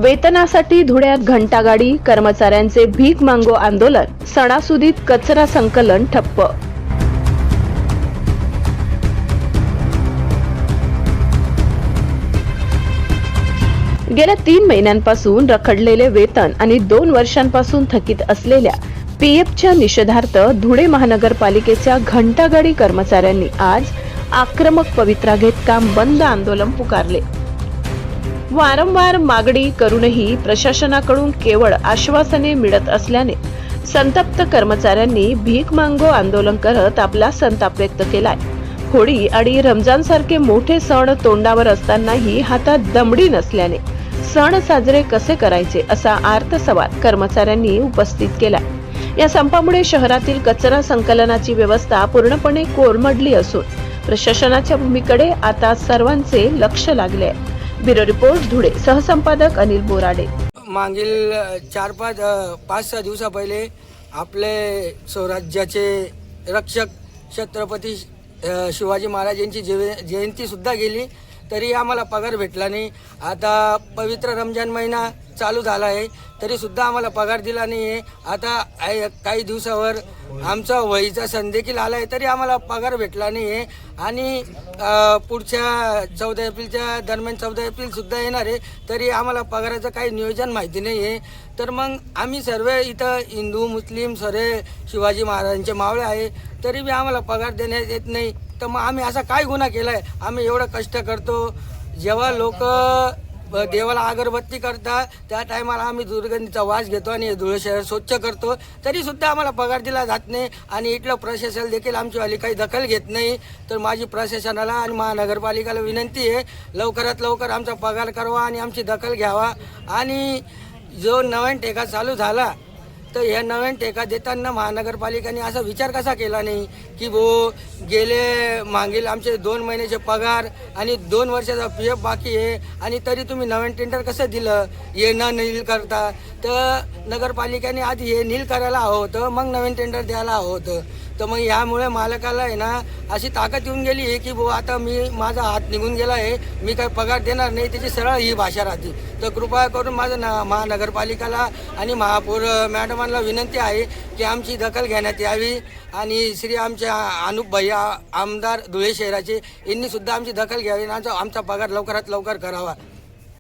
वेतनासाठी धुळ्यात घंटागाडी कर्मचाऱ्यांचे भीक मागो आंदोलन, सणासुदीत कचरा संकलन ठप्प। गेल्या 3 महिन्यांपासून रखडलेले वेतन आणि 2 वर्षांपासून थकीत असलेल्या पीएफच्या निषेधार्थ धुळे महानगरपालिकेच्या घंटागाडी कर्मचाऱ्यांनी आज आक्रमक पवित्रा घेत काम बंद आंदोलन पुकारले। वारंवार मागणी करूनही प्रशासनाकडून केवळ आश्वासने मिळत असल्याने संतप्त कर्मचाऱ्यांनी भीक मागो आंदोलन करत आपला संताप व्यक्त केलाय। होळी आणि रमजान सारखे मोठे सण तोंडावर असतानाही हातात दमडी नसल्याने सण साजरे कसे करायचे असा आर्त सवाल कर्मचाऱ्यांनी उपस्थित केला। या संपामुळे शहरातील कचरा संकलनाची व्यवस्था पूर्णपणे कोलमडली असून प्रशासनाच्या भूमीकडे आता सर्वांचे लक्ष लागले आहे। ब्युरो रिपोर्ट धुळे, सहसंपादक अनिल बोराडे। मागील 5-6 दिवसा पहिले आपले स्वराज्याचे रक्षक छत्रपती शिवाजी महाराज यांची जयंती सुद्धा गेली, तरी आम्हाला पगार भेटला नाही। आता पवित्र रमजान महिना चालू झाला आहे, तरी सुद्धा आम्हाला पगार दिला नाही आहे। आता काही दिवसावर आमचा वहीचा सण देखील आला आहे, तरी आम्हाला पगार भेटला नाही आहे। आणि पुढच्या 14 एप्रिलच्या दरम्यान 14 एप्रिल सुद्धा येणार आहे, तरी आम्हाला पगाराचं काही नियोजन माहिती नाही आहे। तर मग आम्ही सर्व इथं हिंदू मुस्लिम सर्व शिवाजी महाराजांचे मावळे आहे, तरी बी आम्हाला पगार देण्यात येत नाही। तर मग आम्ही असा काय गुन्हा केला आहे? आम्ही एवढं कष्ट करतो, जेव्हा लोक देवाला अगरबत्ती करतात त्या टायमाला आम्ही दुर्गंधीचा वास घेतो आणि धुळे शहर स्वच्छ करतो, तरी सुद्धा आम्हाला पगार दिला जात नाही। आणि इथलं प्रशासन देखील आमचीवाली काही दखल घेत नाही। तर माझी प्रशासनाला आणि महानगरपालिकेला विनंती आहे, लवकरात लवकर आमचा पगार करावा आणि आमची दखल घ्यावा। आणि जो नवीन ठेका चालू झाला, तर या नवीन ठेका देताना महानगरपालिकेने असा विचार कसा केला नाही की गेले मागील आमचे 2 महिन्याचे पगार आणि 2 वर्षाचा पीएफ बाकी आहे, आणि तरी तुम्ही नवीन टेंडर कसं दिलं हे न नील करता? तर नगरपालिकेने आधी हे नील करायला हवं होतं, मग नवीन टेंडर द्यायला हवं होतं। तर मग यामुळे मालकाला आहे ना अशी ताकद येऊन गेली आहे की आता माझा हात निघून गेला आहे, मी काय पगार देणार नाही, त्याची सरळ ही भाषा राहते। तर कृपया करून माझं महानगरपालिकेला आणि महापौर मॅडमांना विनंती आहे की आमची दखल घेण्यात यावी। आणि श्री आमचे अनुप भैया आमदार धुळे शहराचे यांनी सुद्धा आमची दखल घ्यावी आणि आमचा पगार लवकरात लवकर करावा।